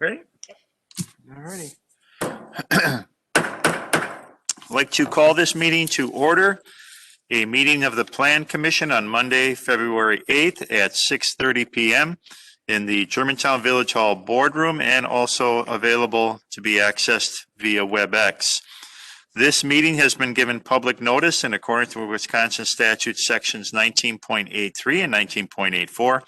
Ready? All righty. I'd like to call this meeting to order. A meeting of the Plan Commission on Monday, February 8th at 6:30 p.m. in the Germantown Village Hall boardroom and also available to be accessed via WebEx. This meeting has been given public notice in accordance with Wisconsin Statute Sections 19.83 and 19.84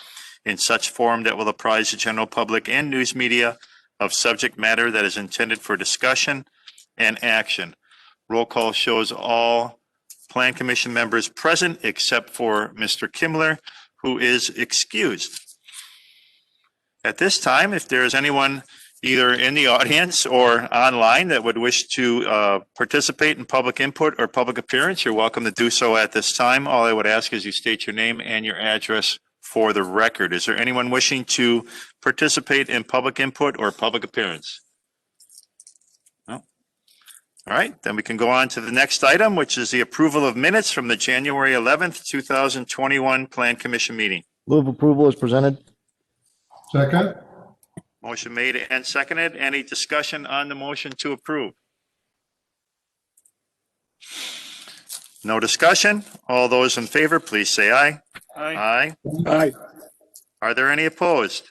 in such form that will apprise the general public and news media of subject matter that is intended for discussion and action. Roll call shows all Plan Commission members present except for Mr. Kimmler, who is excused. At this time, if there is anyone either in the audience or online that would wish to participate in public input or public appearance, you're welcome to do so at this time. All I would ask is you state your name and your address for the record. Is there anyone wishing to participate in public input or public appearance? No? All right, then we can go on to the next item, which is the approval of minutes from the January 11th, 2021 Plan Commission meeting. Move approval is presented. Second. Motion made and seconded. Any discussion on the motion to approve? No discussion. All those in favor, please say aye. Aye. Aye. Are there any opposed?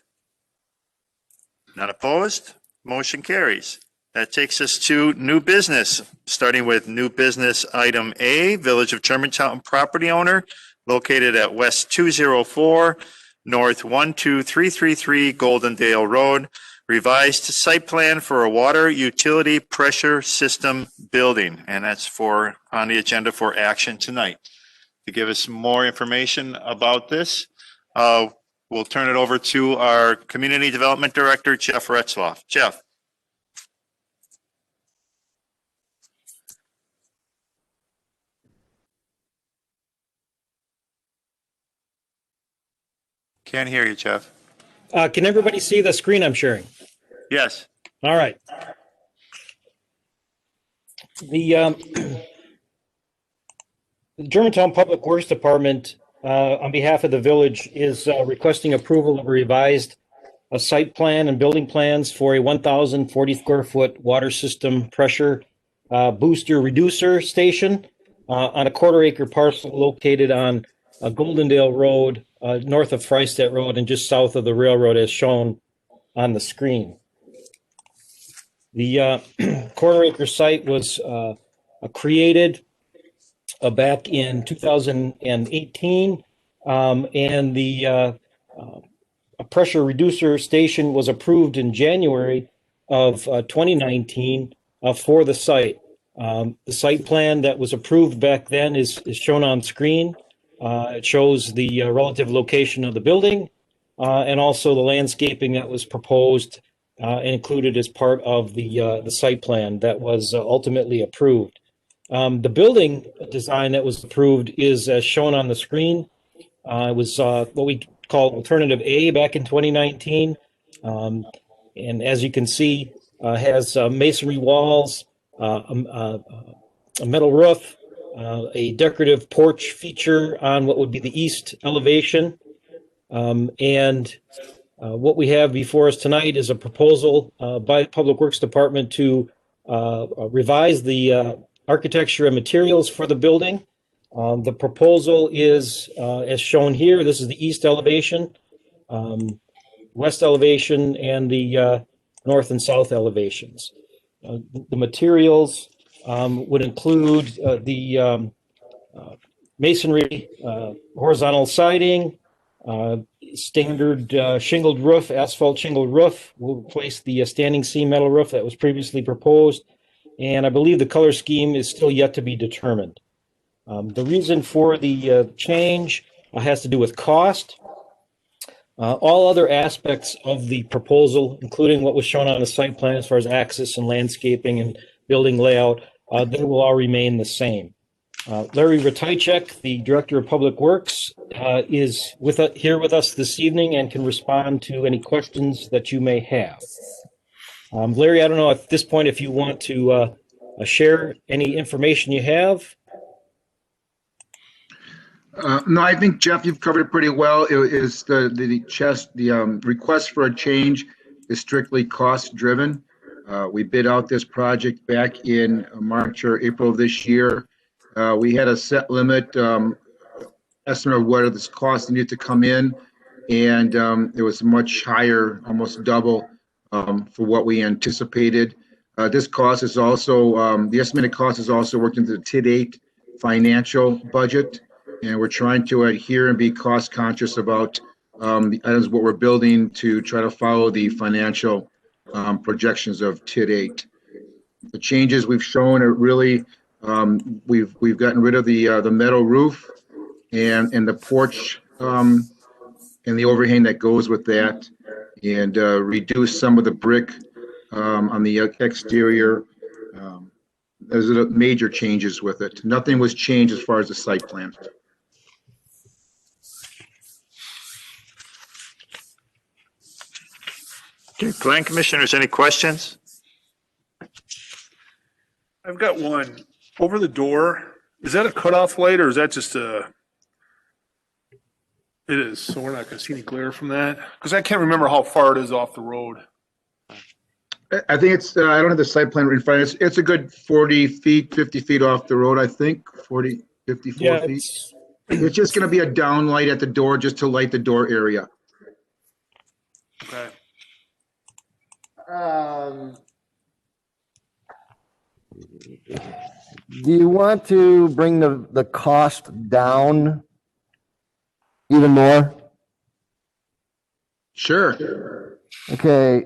None opposed? Motion carries. That takes us to new business, starting with new business item A, Village of Germantown property owner located at West 204, North 12333 Goldendale Road, revised site plan for a water utility pressure system building. And that's on the agenda for action tonight. To give us more information about this, we'll turn it over to our Community Development Director, Jeff Retzloff. Jeff. Can't hear you, Jeff. Can everybody see the screen I'm sharing? Yes. All right. The Germantown Public Works Department, on behalf of the village, is requesting approval of a revised site plan and building plans for a 1,040 square foot water system pressure booster reducer station on a quarter-acre parcel located on Goldendale Road, north of Freistadt Road and just south of the railroad as shown on the screen. The quarter-acre site was created back in 2018, and the pressure reducer station was approved in January of 2019 for the site. The site plan that was approved back then is shown on screen. It shows the relative location of the building and also the landscaping that was proposed and included as part of the site plan that was ultimately approved. The building design that was approved is as shown on the screen. It was what we call Alternative A back in 2019. And as you can see, has masonry walls, a metal roof, a decorative porch feature on what would be the east elevation. And what we have before us tonight is a proposal by the Public Works Department to revise the architecture and materials for the building. The proposal is as shown here. This is the east elevation, west elevation, and the north and south elevations. The materials would include the masonry, horizontal siding, standard shingled roof, asphalt shingled roof. We'll replace the standing seam metal roof that was previously proposed. And I believe the color scheme is still yet to be determined. The reason for the change has to do with cost. All other aspects of the proposal, including what was shown on the site plan as far as access and landscaping and building layout, they will all remain the same. Larry Ratajczak, the Director of Public Works, is here with us this evening and can respond to any questions that you may have. Larry, I don't know at this point if you want to share any information you have. No, I think, Jeff, you've covered it pretty well. It is the request for a change is strictly cost-driven. We bid out this project back in March or April of this year. We had a set limit estimate of what this cost needed to come in, and it was much higher, almost double for what we anticipated. This cost is also, the estimated cost is also worked into the TID8 financial budget, and we're trying to adhere and be cost conscious about the items what we're building to try to follow the financial projections of TID8. The changes we've shown are really we've gotten rid of the metal roof and the porch and the overhang that goes with that, and reduce some of the brick on the exterior. Those are the major changes with it. Nothing was changed as far as the site plan. Okay, Plan Commissioners, any questions? I've got one. Over the door, is that a cutoff light or is that just a? It is, so we're not gonna see any glare from that? Because I can't remember how far it is off the road. I think it's, I don't have the site plan in front. It's a good 40 feet, 50 feet off the road, I think, 40, 54 Yeah, feet. It's just going to be a down light at the door just to light the door area. Okay. Do you want to bring the cost down even more? Sure. Okay,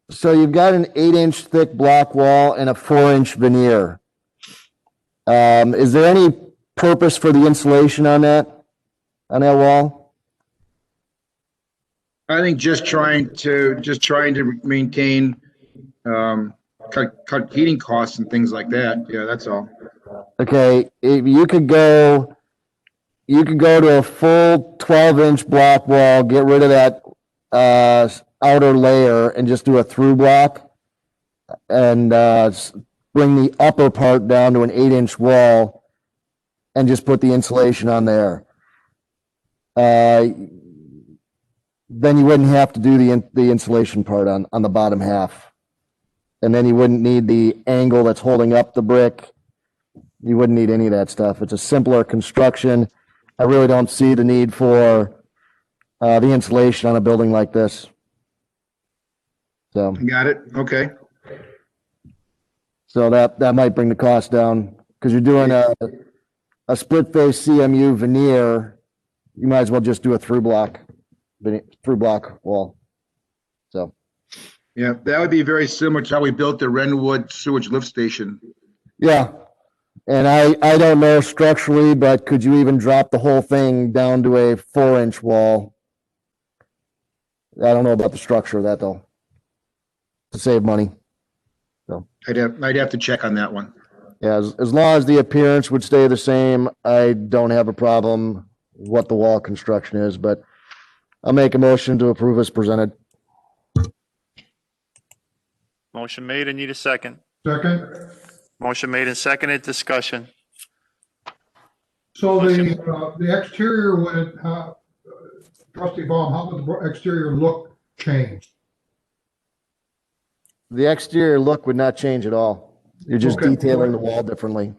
so you've got an 8-inch thick block wall and a 4-inch veneer. Is there any purpose for the insulation on that wall? I think just trying to maintain, cut heating costs and things like that. Yeah, that's all. Okay, if you could go to a full 12-inch block wall, get rid of that outer layer and just do a through block and bring the upper part down to an 8-inch wall and just put the insulation on there. Then you wouldn't have to do the insulation part on the bottom half. And then you wouldn't need the angle that's holding up the brick. You wouldn't need any of that stuff. It's a simpler construction. I really don't see the need for the insulation on a building like this. So, Got it. Okay. so that might bring the cost down because you're doing a split face CMU veneer. You might as well just do a through block wall. So, Yeah, that would be very similar to how we built the Renwood sewage lift station. yeah. And I don't know structurally, but could you even drop the whole thing down to a 4-inch wall? I don't know about the structure of that though. To save money. I'd have to check on that one. Yeah, as long as the appearance would stay the same, I don't have a problem what the wall construction is, but I'll make a motion to approve as presented. Motion made. I need a second. Second. Motion made and seconded. Discussion. So the exterior, when it, trustee Baum, how would the exterior look change? The exterior look would not change at all. You're just Okay. detailing the wall differently.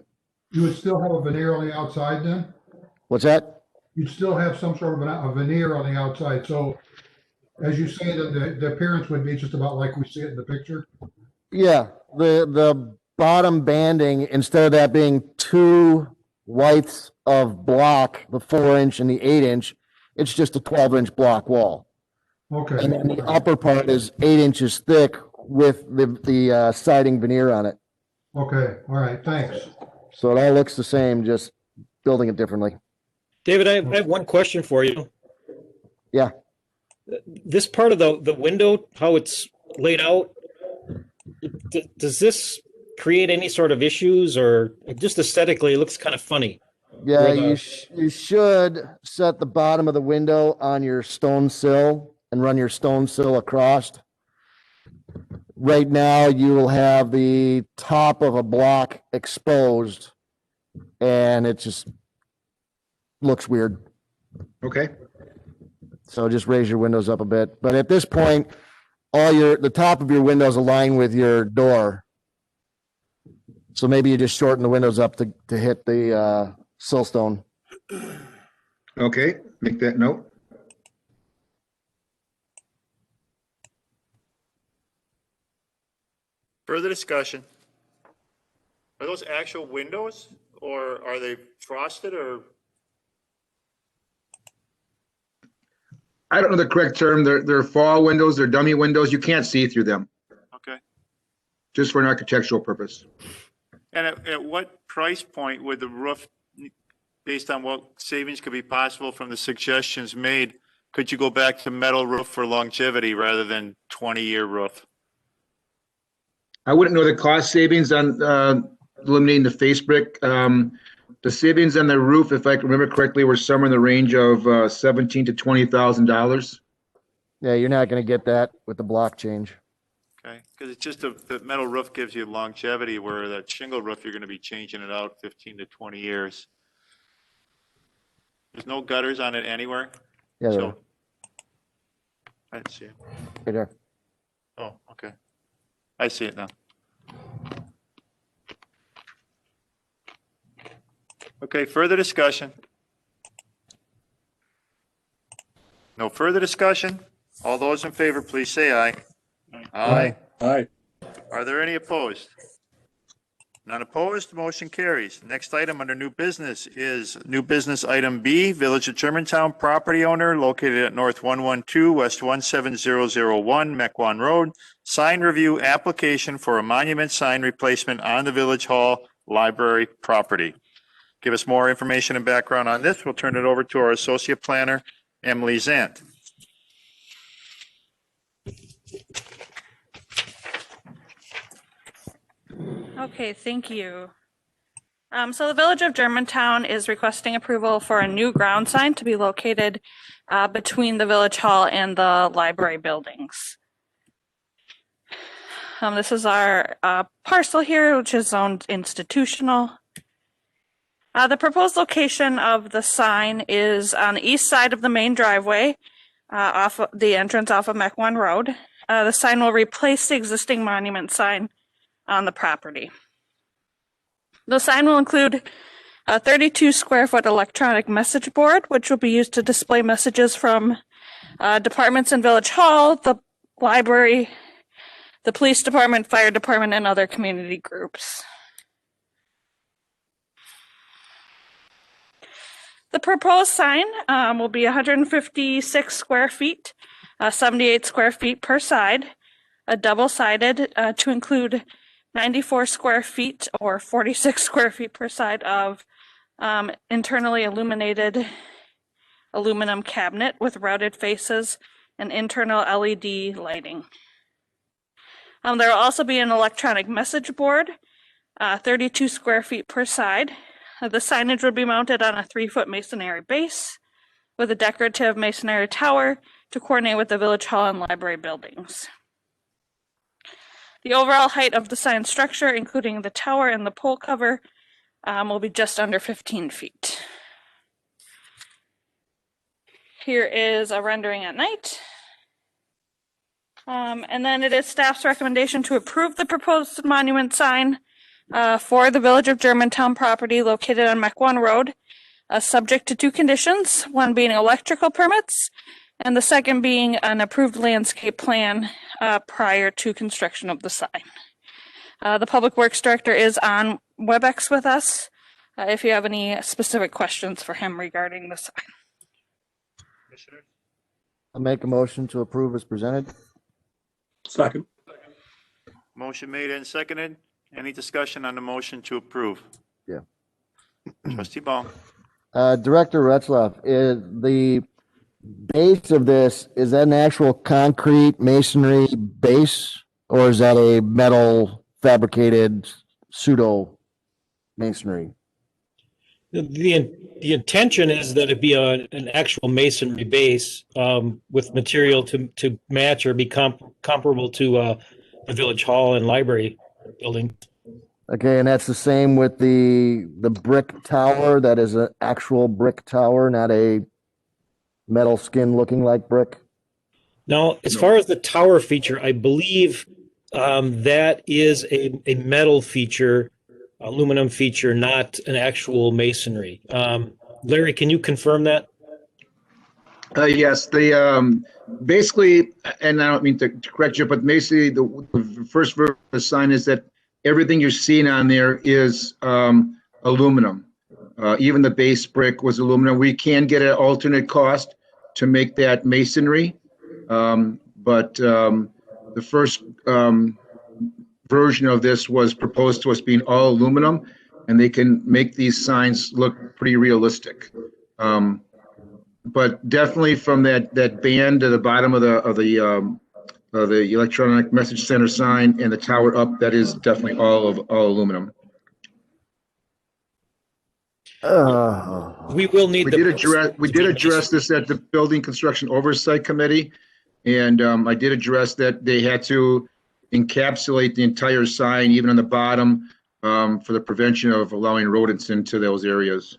You would still have a veneer on the outside then? What's that? You'd still have some sort of a veneer on the outside. So as you say, the appearance would be just about like we see it in the picture? Yeah, the bottom banding, instead of that being 2 widths of block, the 4-inch and the 8-inch, it's just a 12-inch block wall. Okay. And then the upper part is 8 inches thick with the siding veneer on it. Okay, all right, thanks. So it all looks the same, just building it differently. David, I have one question for you. Yeah. This part of the window, how it's laid out, does this create any sort of issues, or just aesthetically, it looks kind of funny? Yeah, Where the- you should set the bottom of the window on your stone sill and run your stone sill across. Right now, you will have the top of a block exposed, and it just looks weird. Okay. So just raise your windows up a bit. But at this point, the top of your windows align with your door. So maybe you just shorten the windows up to hit the siltstone. Okay, make that note. Further discussion? Are those actual windows or are they frosted or? I don't know the correct term. They're fall windows, they're dummy windows. You can't see through them, Okay. just for an architectural purpose. And at what price point would the roof, based on what savings could be possible from the suggestions made, could you go back to metal roof for longevity rather than 20-year roof? I wouldn't know the cost savings on eliminating the face brick. The savings on the roof, if I can remember correctly, were somewhere in the range of $17,000 to $20,000. Yeah, you're not going to get that with the block change. Okay, because it's just the metal roof gives you longevity, where that shingle roof, you're going to be changing it out 15 to 20 years. There's no gutters on it anywhere? Yeah, So I didn't see it. right there. Oh, okay. I see it now. Okay, further discussion? No further discussion? All those in favor, please say aye. Aye. Aye. Are there any opposed? None opposed, motion carries. Next item under new business is new business item B, Village of Germantown property owner located at North 112 West 17001 Mequon Road. Sign review application for a monument sign replacement on the Village Hall Library property. Give us more information and background on this. We'll turn it over to our associate planner, Emily Zant. Okay, thank you. So the Village of Germantown is requesting approval for a new ground sign to be located between the Village Hall and the library buildings. This is our parcel here, which is zoned institutional. The proposed location of the sign is on the east side of the main driveway, off of the entrance off of Mequon Road. The sign will replace the existing monument sign on the property. The sign will include a 32 square foot electronic message board, which will be used to display messages from departments in Village Hall, the library, the police department, fire department, and other community groups. The proposed sign will be 156 square feet, 78 square feet per side, double-sided to include 94 square feet or 46 square feet per side of internally illuminated aluminum cabinet with routed faces and internal LED lighting. There will also be an electronic message board, 32 square feet per side. The signage would be mounted on a 3-foot masonry base with a decorative masonry tower to coordinate with the Village Hall and library buildings. The overall height of the sign structure, including the tower and the pole cover, will be just under 15 feet. Here is a rendering at night. And then it is staff's recommendation to approve the proposed monument sign for the Village of Germantown property located on Mequon Road, subject to 2 conditions, one being electrical permits, and the second being an approved landscape plan prior to construction of the sign. The Public Works Director is on WebEx with us if you have any specific questions for him regarding the sign. I'll make a motion to approve as presented. Second. Motion made and seconded. Any discussion on the motion to approve? Yeah. Trustee Ball. Director Retzloff, is the base of this, is that an actual concrete masonry base or is that a metal fabricated pseudo masonry? The intention is that it be an actual masonry base with material to match or be comparable to the Village Hall and library building. Okay, and that's the same with the brick tower. That is an actual brick tower, not a metal skin looking like brick. Now, as far as the tower feature, I believe that is a metal feature, aluminum feature, not an actual masonry. Larry, can you confirm that? Yes, basically, and I don't mean to correct you, but basically the first version of the sign is that everything you're seeing on there is aluminum. Even the base brick was aluminum. We can get an alternate cost to make that masonry. But the first version of this was proposed to us being all aluminum, and they can make these signs look pretty realistic. But definitely from that band to the bottom of the electronic message center sign and the tower up, that is definitely all aluminum. We will need We did address this at the Building Construction Oversight Committee, and I did address that they had to encapsulate the entire sign, even on the bottom, for the prevention of allowing rodents into those areas.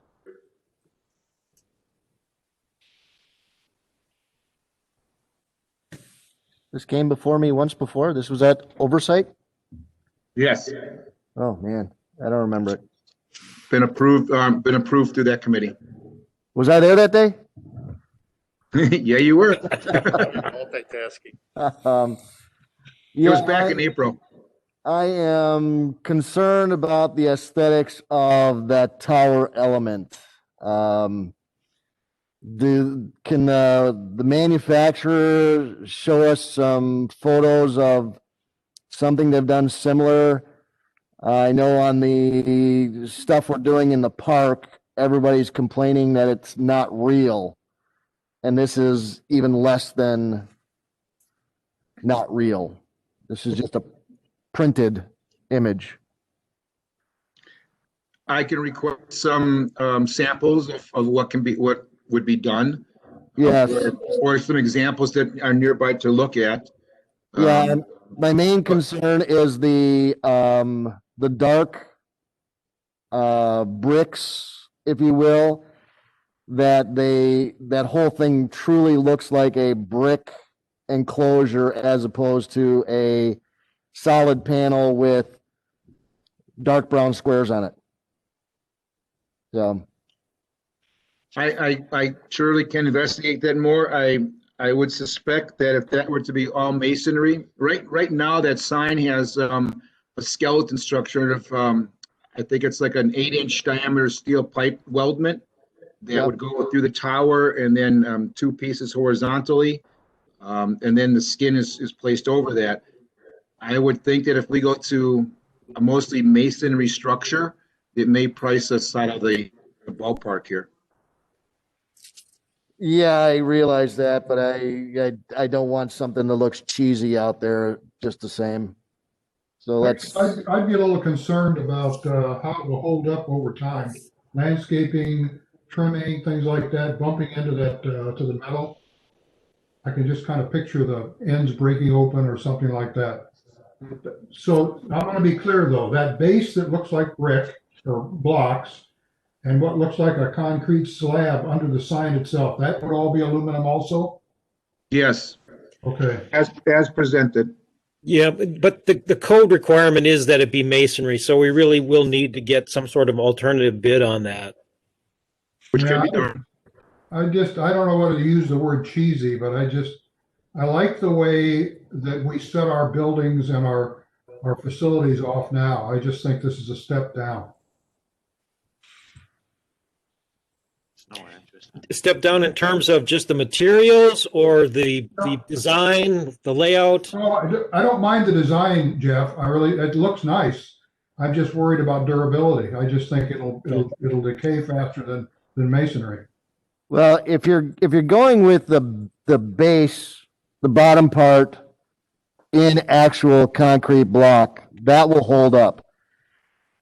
This came before me once before. This was at oversight. Yes, Oh, man, I don't remember it. been approved through that committee. Was I there that day? Yeah, you were. Multitasking. It was back in April. I am concerned about the aesthetics of that tower element. Can the manufacturer show us some photos of something they've done similar? I know on the stuff we're doing in the park, everybody's complaining that it's not real. And this is even less than not real. This is just a printed image. I can request some samples of what would be done. Yes. Or some examples that are nearby to look at. Yeah, my main concern is the dark bricks, if you will, that whole thing truly looks like a brick enclosure as opposed to a solid panel with dark brown squares on it. So I surely can investigate that more. I would suspect that if that were to be all masonry, right now that sign has a skeleton structure of I think it's like an 8-inch diameter steel pipe weldment that would go through the tower, and then 2 pieces horizontally, and then the skin is placed over that. I would think that if we go to a mostly masonry structure, it may price us out of the ballpark here. yeah, I realize that, but I don't want something that looks cheesy out there just the same. So let's. I'd be a little concerned about how it will hold up over time. Landscaping, trimming, things like that, bumping into that to the metal. I can just kind of picture the ends breaking open or something like that. So I want to be clear though, that base that looks like brick or blocks and what looks like a concrete slab under the sign itself, that would all be aluminum also? Yes, Okay. as presented. Yeah, but the code requirement is that it be masonry, so we really will need to get some sort of alternative bid on that. Which Yeah, can be done. I don't know whether to use the word cheesy, but I like the way that we set our buildings and our facilities off now. I just think this is a step down. Step down in terms of just the materials or the design, the layout? No, I don't mind the design, Jeff. It looks nice. I'm just worried about durability. I just think it'll decay faster than masonry. Well, if you're going with the base, the bottom part in actual concrete block, that will hold up.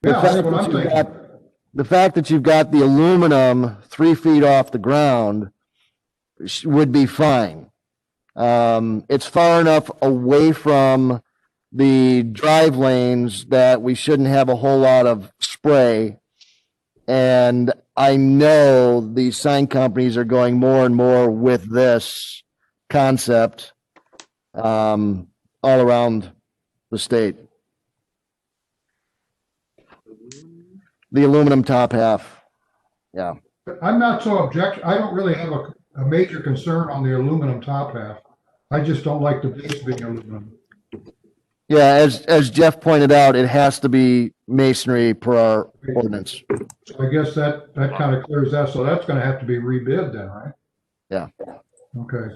Yeah, that's what I'm thinking. The fact that you've got the aluminum 3 feet off the ground would be fine. It's far enough away from the drive lanes that we shouldn't have a whole lot of spray. And I know the sign companies are going more and more with this concept. all around the state. The aluminum top half. Yeah. I'm not so I don't really have a major concern on the aluminum top half. I just don't like the base being aluminum. Yeah, as Jeff pointed out, it has to be masonry per our ordinance. So I guess that kind of clears that. So that's going to have to be rebid then, right? Yeah. Okay.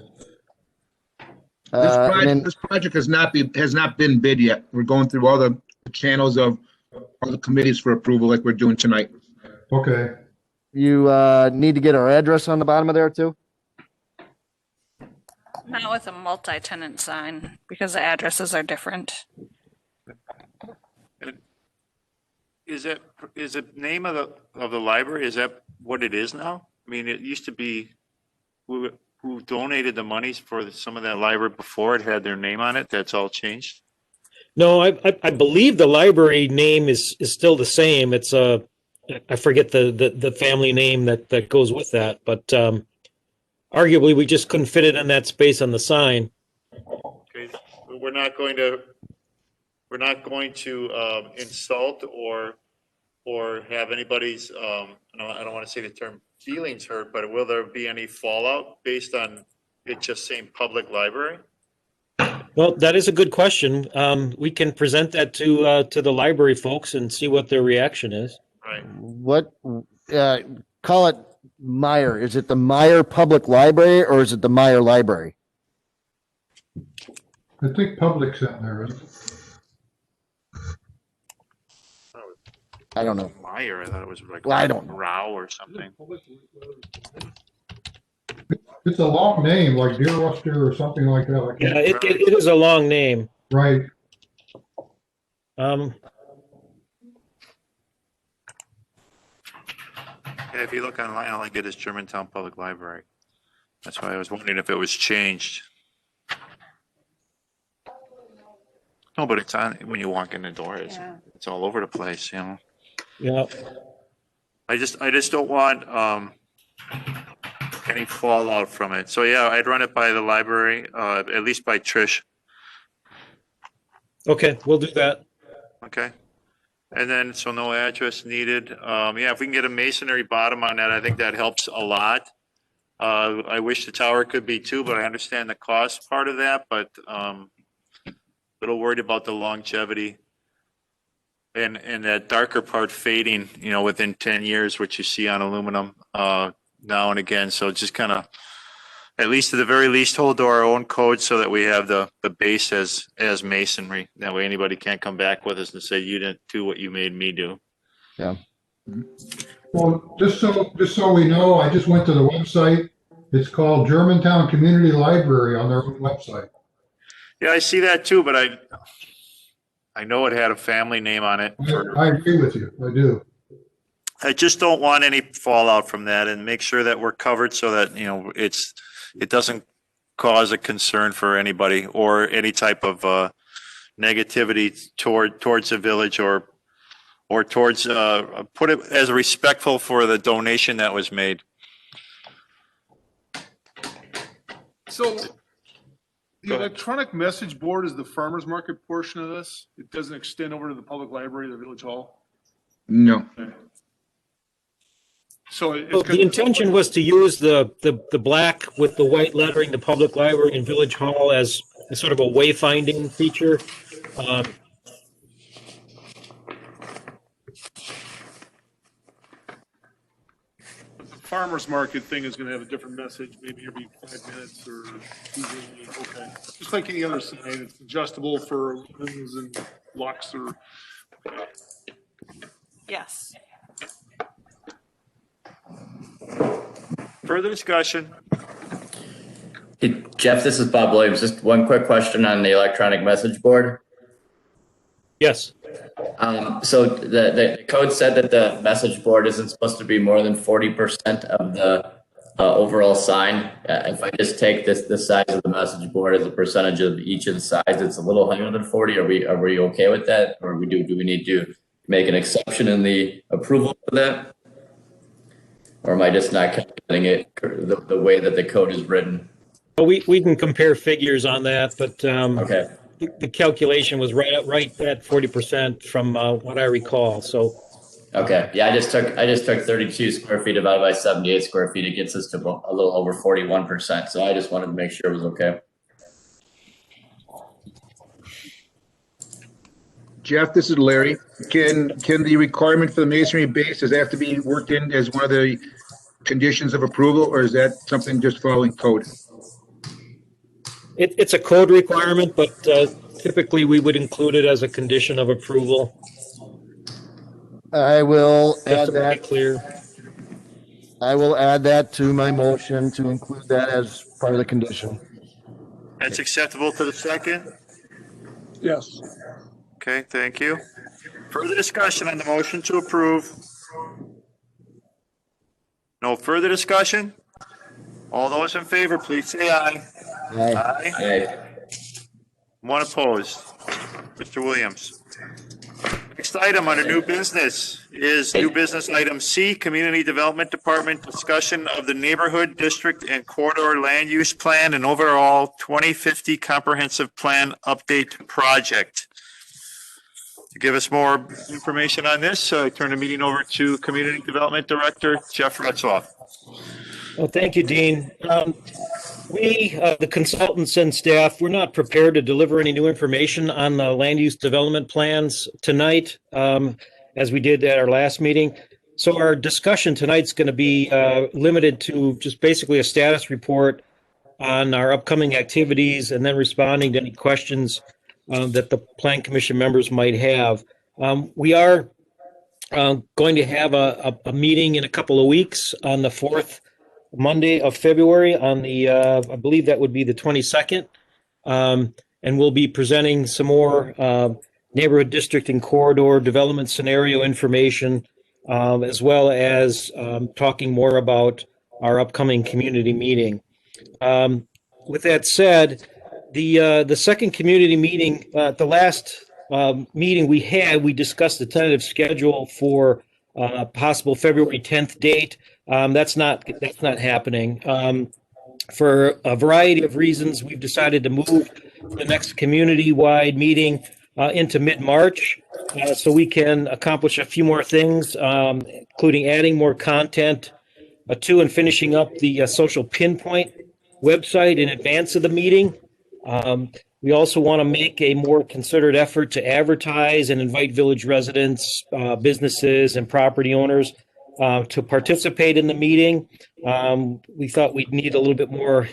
And then, This project has not been bid yet. We're going through all the channels of all the committees for approval like we're doing tonight. Okay. you need to get our address on the bottom of there too? Not with a multi-tenant sign because the addresses are different. Is the name of the library, is that what it is now? I mean, it used to be who donated the monies for some of that library before it had their name on it. That's all changed. No, I believe the library name is still the same. It's I forget the family name that goes with that, but arguably we just couldn't fit it in that space on the sign. Okay, we're not going to insult or have anybody's I don't want to say the term feelings hurt, but will there be any fallout based on it just saying public library? Well, that is a good question. We can present that to the library folks and see what their reaction is. Right. What, call it Meyer. Is it the Meyer Public Library or is it the Meyer Library? I think public's in there. Isn't it? I don't know. Meyer, I thought it was like Well, I don't know. Rao or something. It's a long name, like Deer Worcester or something like that. I Yeah, can't- it is a long name. Right. Yeah, if you look online, all I get is Germantown Public Library. That's why I was wondering if it was changed. No, but it's on, when you walk in the door, it's all over the place, you know? Yeah. I just don't want, any fallout from it. So yeah, I'd run it by the library, at least by Trish, Okay, we'll do that. okay? And then, so no address needed. Yeah, if we can get a masonry bottom on that, I think that helps a lot. I wish the tower could be too, but I understand the cost part of that, but, little worried about the longevity and that darker part fading, you know, within 10 years, which you see on aluminum, now and again. So just kind of, at least at the very least, hold to our own code so that we have the base as masonry. That way anybody can't come back with us and say, you didn't do what you made me do. Yeah. Well, just so we know, I just went to the website. It's called Germantown Community Library on their own website. Yeah, I see that too, but I know it had a family name on it. I agree with you. I do. I just don't want any fallout from that, and make sure that we're covered so that, you know, it doesn't cause a concern for anybody or any type of negativity towards the village or towards put it as respectful for the donation that was made. So the Go ahead. electronic message board is the farmer's market portion of this? It doesn't extend over to the public library, the village hall? No. Okay. So it's Well, the intention was to use the black with the white lettering, the public library and village hall as sort of a wayfinding feature. The farmer's market thing is gonna have a different message, maybe every 5 minutes or, okay. Just like any other sign, it's adjustable for rings and locks or, Yes. Further discussion? Hey, Jeff, this is Bob Williams. Just one quick question on the electronic message board. Yes. So the code said that the message board isn't supposed to be more than 40% of the overall sign. If I just take the size of the message board as a percentage of each of the sides, it's a little higher than 40. Are we okay with that, or do we need to make an exception in the approval for that? Or am I just not calculating it the way that the code is written? Well, we can compare figures on that, but Okay. the calculation was right at 40% from what I recall. So Okay. Yeah, I just took 32 square feet divided by 78 square feet. It gets us to a little over 41%. So I just wanted to make sure it was okay. Jeff, this is Larry. Can the requirement for the masonry base, does that have to be worked in as one of the conditions of approval, or is that something just following code? it's a code requirement, but typically we would include it as a condition of approval. I will Just add to make it that, clear. I will add that to my motion to include that as part of the condition. That's acceptable to the second? Yes. Okay, thank you. Further discussion on the motion to approve? No further discussion? All those in favor, please say aye. Aye. Aye. Hey, One opposed. Mr. Williams. Next item under new business is new business item C, Community Development Department discussion of the neighborhood district and corridor land use plan and overall 2050 comprehensive plan update project. To give us more information on this, I turn the meeting over to Community Development Director Jeff Retzloff. Well, thank you, Dean. We, the consultants and staff, we're not prepared to deliver any new information on the land use development plans tonight, as we did at our last meeting. So our discussion tonight's going to be limited to just basically a status report on our upcoming activities and then responding to any questions that the Plan Commission members might have. We are going to have a meeting in a couple of weeks on the 4th Monday of February on the, I believe that would be the 22nd. And we'll be presenting some more neighborhood district and corridor development scenario information, as well as talking more about our upcoming community meeting. With that said, the second community meeting, the last meeting we had, we discussed the tentative schedule for possible February 10th date. That's not happening. For a variety of reasons, we've decided to move the next community-wide meeting into mid-March, so we can accomplish a few more things, including adding more content to and finishing up the social pinpoint website in advance of the meeting. We also want to make a more concerted effort to advertise and invite village residents, businesses, and property owners to participate in the meeting. We thought we'd need a little bit more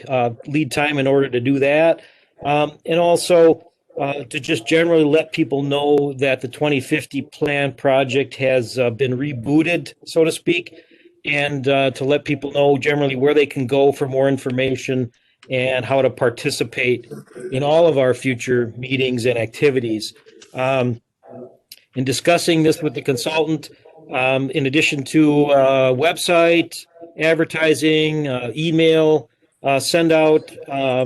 lead time in order to do that. And also to just generally let people know that the 2050 plan project has been rebooted, so to speak, and to let people know generally where they can go for more information and how to participate in all of our future meetings and activities. In discussing this with the consultant, in addition to website, advertising, email, send out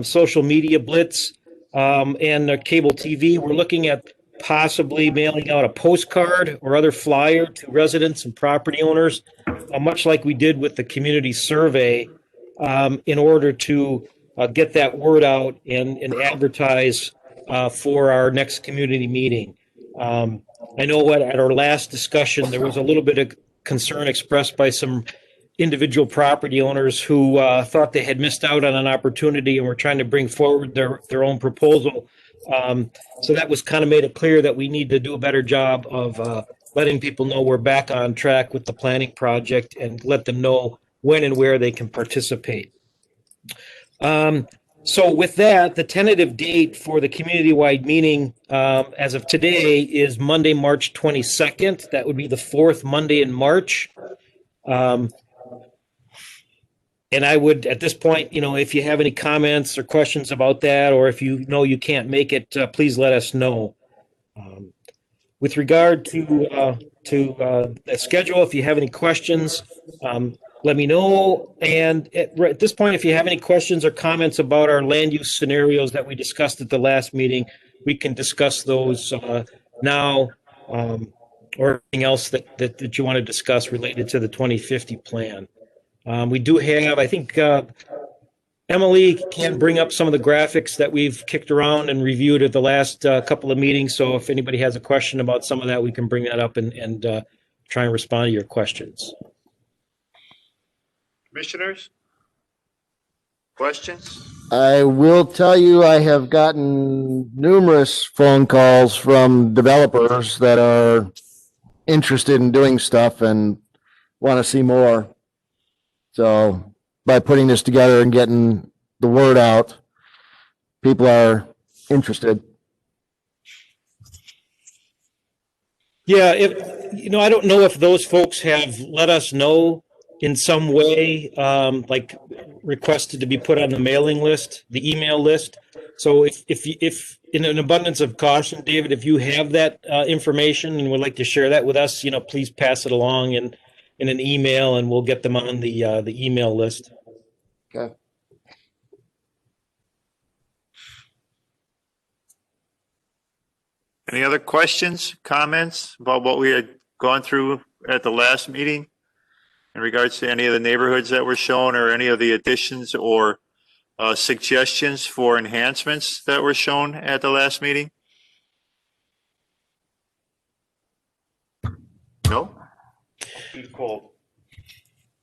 social media blitz, and cable TV, we're looking at possibly mailing out a postcard or other flyer to residents and property owners, much like we did with the community survey, in order to get that word out and advertise for our next community meeting. I know at our last discussion, there was a little bit of concern expressed by some individual property owners who thought they had missed out on an opportunity and were trying to bring forward their own proposal. So that was kind of made it clear that we need to do a better job of letting people know we're back on track with the planning project and let them know when and where they can participate. So with that, the tentative date for the community-wide meeting as of today is Monday, March 22nd. That would be the fourth Monday in March. And I would, at this point, if you have any comments or questions about that, or if you know you can't make it, please let us know. With regard to the schedule, if you have any questions, let me know. And at this point, if you have any questions or comments about our land use scenarios that we discussed at the last meeting, we can discuss those now, or anything else that you want to discuss related to the 2050 plan. We do have, I think, Emily can bring up some of the graphics that we've kicked around and reviewed at the last couple of meetings. So if anybody has a question about some of that, we can bring that up and try and respond to your questions. Commissioners? Questions? I will tell you, I have gotten numerous phone calls from developers that are interested in doing stuff and want to see more. So by putting this together and getting the word out, people are interested. Yeah, if I don't know if those folks have let us know in some way, like requested to be put on the mailing list, the email list. So if in an abundance of caution, David, if you have that information and would like to share that with us, please pass it along in an email, and we'll get them on the email list. Okay. Any other questions, comments about what we had gone through at the last meeting in regards to any of the neighborhoods that were shown, or any of the additions or suggestions for enhancements that were shown at the last meeting? No? Too cold.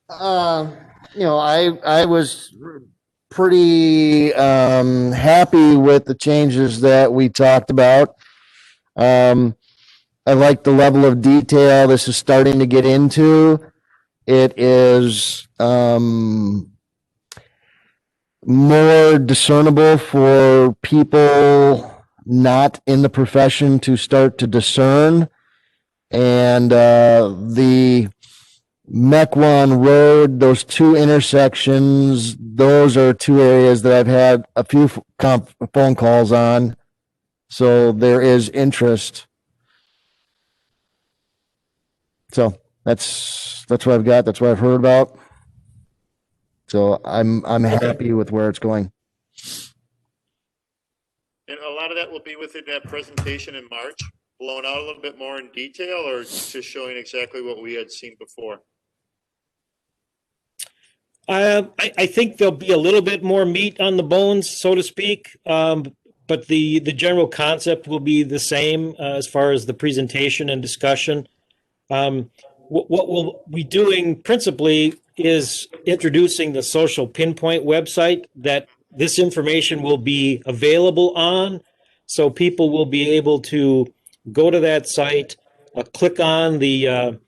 I was pretty happy with the changes that we talked about. I like the level of detail this is starting to get into. It is more discernible for people not in the profession to start to discern. And the Mequon Road, those two intersections, those are two areas that I've had a few phone calls on. So there is interest. So that's what I've got. That's what I've heard about. So I'm happy with where it's going. And a lot of that will be within that presentation in March, blown out a little bit more in detail, or just showing exactly what we had seen before? I think there'll be a little bit more meat on the bones, so to speak. But the general concept will be the same as far as the presentation and discussion. What we'll be doing principally is introducing the social pinpoint website that this information will be available on. So people will be able to go to that site, click on the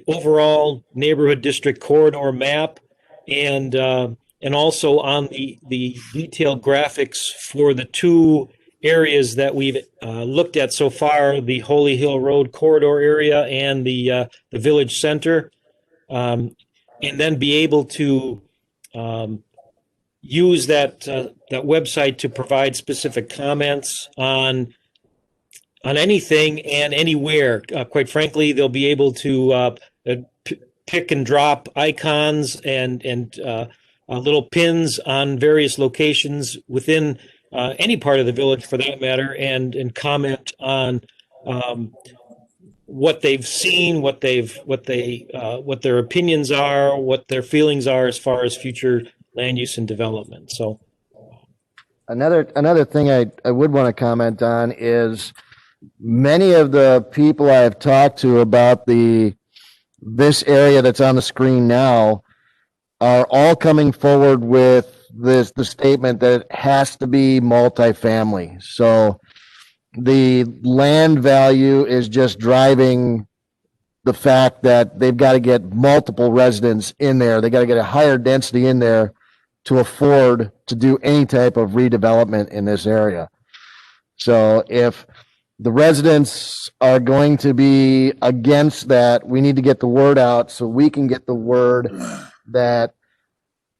overall neighborhood district corridor map, and also on the detailed graphics for the two areas that we've looked at so far, the Holy Hill Road corridor area and the village center, and then be able to use that website to provide specific comments on anything and anywhere. Quite frankly, they'll be able to pick and drop icons and little pins on various locations within any part of the village, for that matter, and comment on what they've seen, what their opinions are, what their feelings are as far as future land use and development. So another thing I would want to comment on is many of the people I have talked to about this area that's on the screen now are all coming forward with the statement that it has to be multifamily. So the land value is just driving the fact that they've got to get multiple residents in there. They got to get a higher density in there to afford to do any type of redevelopment in this area. So if the residents are going to be against that, we need to get the word out so we can get the word that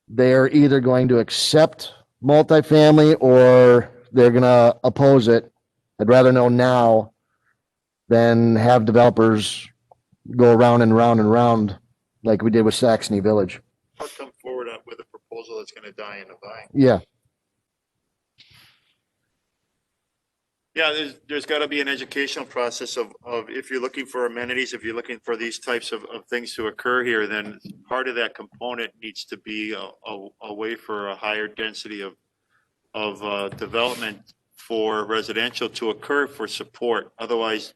they're either going to accept multifamily or they're going to oppose it. I'd rather know now than have developers go around and round and round like we did with Saxony Village. Or come forward with a proposal that's going to die in the vine. Yeah. Yeah, there's got to be an educational process of if you're looking for amenities, if you're looking for these types of things to occur here, then part of that component needs to be a way for a higher density of development for residential to occur for support. Otherwise,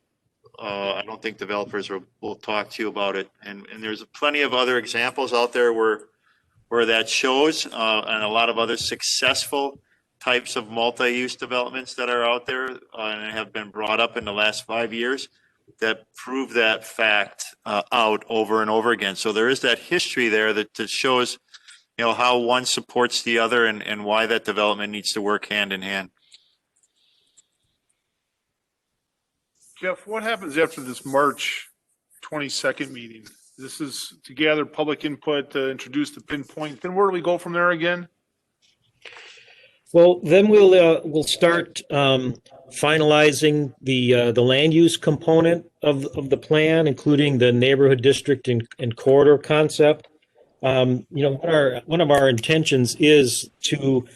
I don't think developers will talk to you about it. And there's plenty of other examples out there where that shows, and a lot of other successful types of multi-use developments that are out there and have been brought up in the last 5 years that prove that fact out over and over again. So there is that history there that shows, how one supports the other and why that development needs to work hand in hand. Jeff, what happens after this March 22nd meeting? This is to gather public input, to introduce the pinpoint. Then where do we go from there again? Well, then we'll start finalizing the land use component of the plan, including the neighborhood district and corridor concept. One of our intentions is to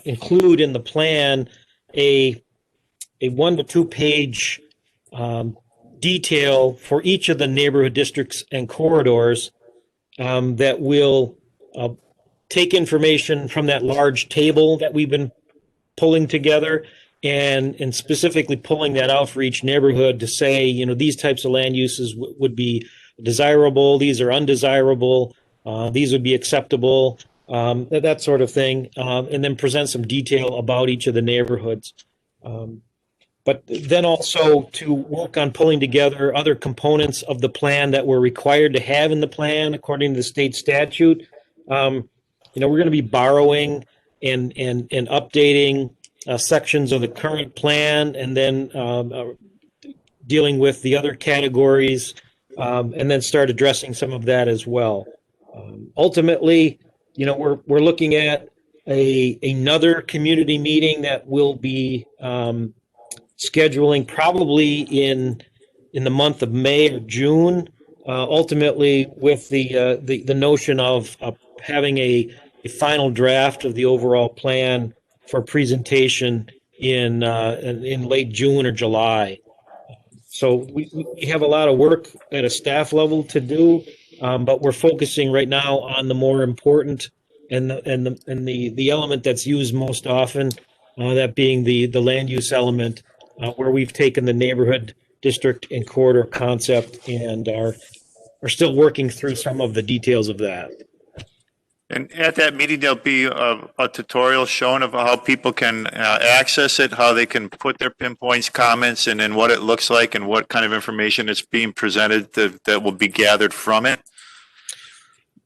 include in the plan a 1 to 2 page detail for each of the neighborhood districts and corridors that will take information from that large table that we've been pulling together and specifically pulling that out for each neighborhood to say, these types of land uses would be desirable, these are undesirable, these would be acceptable, that sort of thing, and then present some detail about each of the neighborhoods. But then also to work on pulling together other components of the plan that we're required to have in the plan according to the state statute. We're going to be borrowing and updating sections of the current plan, and then dealing with the other categories, and then start addressing some of that as well. Ultimately, we're looking at another community meeting that will be scheduling probably in the month of May or June, ultimately with the notion of having a final draft of the overall plan for presentation in late June or July. So we have a lot of work at a staff level to do, but we're focusing right now on the more important and the element that's used most often, that being the land use element, where we've taken the neighborhood district and corridor concept and are still working through some of the details of that. And at that meeting, there'll be a tutorial shown of how people can access it, how they can put their pinpoints, comments, and then what it looks like and what kind of information is being presented that will be gathered from it.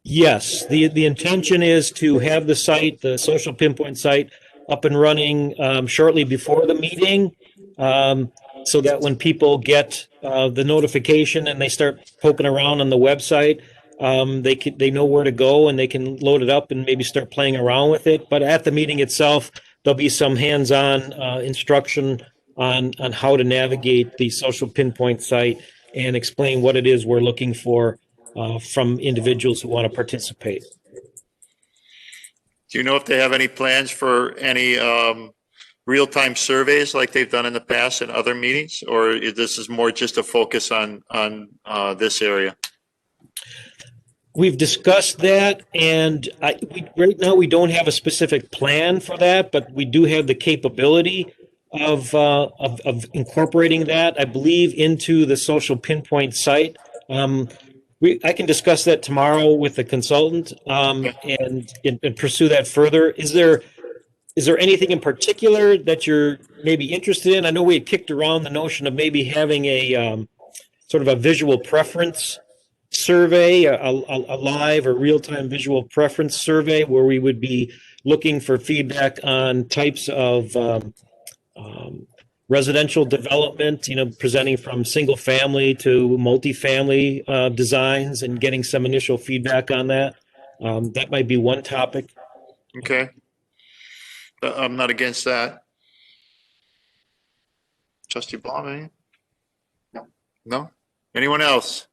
Yes, the intention is to have the site, the social pinpoint site, up and running shortly before the meeting, so that when people get the notification and they start poking around on the website, they know where to go and they can load it up and maybe start playing around with it. But at the meeting itself, there'll be some hands-on instruction on how to navigate the social pinpoint site and explain what it is we're looking for from individuals who want to participate. Do you know if they have any plans for any real-time surveys like they've done in the past in other meetings, or this is more just a focus on this area? We've discussed that, and right now we don't have a specific plan for that, but we do have the capability of incorporating that, I believe, into the social pinpoint site. I can discuss that tomorrow with the consultant and pursue that further. Is there anything in particular that you're maybe interested in? I know we had kicked around the notion of maybe having a sort of a visual preference survey, a live or real-time visual preference survey where we would be looking for feedback on types of residential development, presenting from single family to multifamily designs and getting some initial feedback on that. That might be one topic. Okay. I'm not against that. Trustee Baum, any? No. No? Anyone else?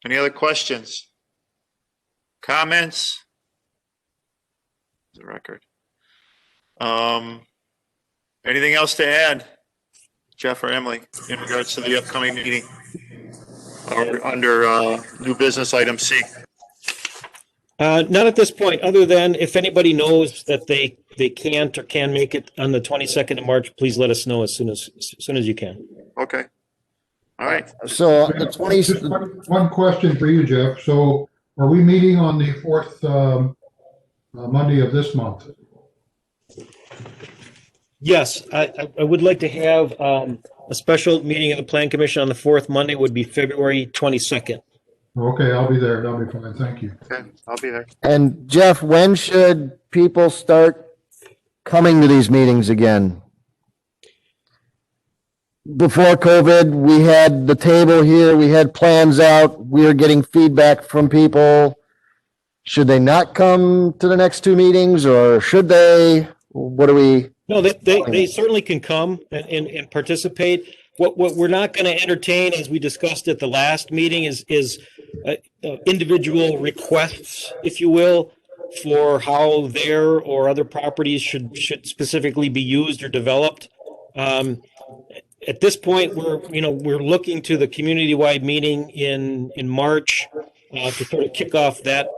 Any other questions? Comments? The record. Anything else to add? Jeff or Emily, in regards to the upcoming meeting? Or under new business item C? Not at this point, other than if anybody knows that they can't or can make it on the 22nd of March, please let us know as soon as you can. Okay. All right. So the 20, Just one question for you, Jeff. So are we meeting on the fourth Monday of this month? Yes, I would like to have a special meeting of the Plan Commission on the fourth Monday would be February 22nd. Okay, I'll be there. That'll be fine. Thank you. Okay, I'll be there. and Jeff, when should people start coming to these meetings again? Before COVID, we had the table here, we had plans out, we were getting feedback from people. Should they not come to the next two meetings, or should they? What do we? No, they certainly can come and participate. What we're not going to entertain, as we discussed at the last meeting, is individual requests, if you will, for how their or other properties should specifically be used or developed. At this point, we're looking to the community-wide meeting in March to sort of kick off that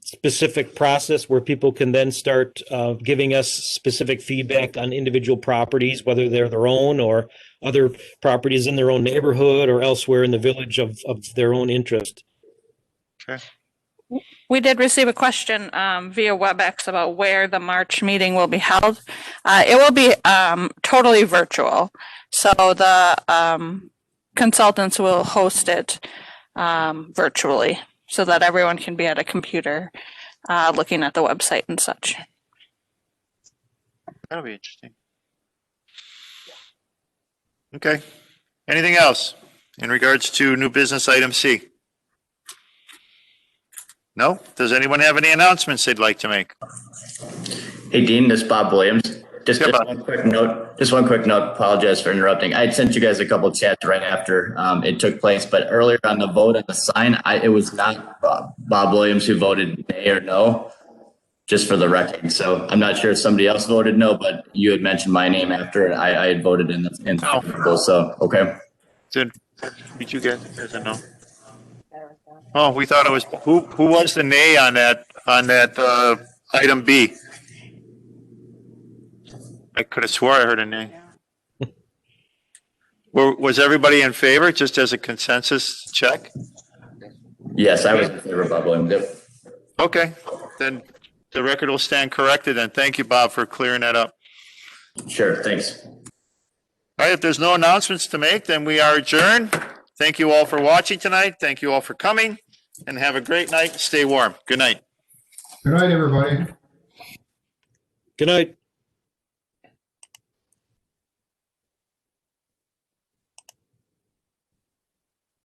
specific process where people can then start giving us specific feedback on individual properties, whether they're their own or other properties in their own neighborhood or elsewhere in the village of their own interest. Okay. We did receive a question via WebEx about where the March meeting will be held. It will be totally virtual. So the consultants will host it virtually so that everyone can be at a computer looking at the website and such. That'll be interesting. Okay. Anything else in regards to new business item C? No? Does anyone have any announcements they'd like to make? Hey, Dean, this is Bob Williams. Just one quick note. Apologize for interrupting. I had sent you guys a couple of chats right after it took place, but earlier on the vote on the sign, it was not Bob Williams who voted nay or no, just for the record. So I'm not sure if somebody else voted no, but you had mentioned my name after I had voted in favor. So, okay. Did you get as a no? Oh, we thought it was, who was the nay on that item B? I could have swore I heard a nay. Was everybody in favor, just as a consensus check? Yes, I was in favor of Bob Williams. Yep. Okay, then the record will stand corrected, and thank you, Bob, for clearing that up. Sure, thanks. All right, if there's no announcements to make, then we are adjourned. Thank you all for watching tonight. Thank you all for coming, and have a great night. Stay warm. Good night. Good night, everybody. Good night.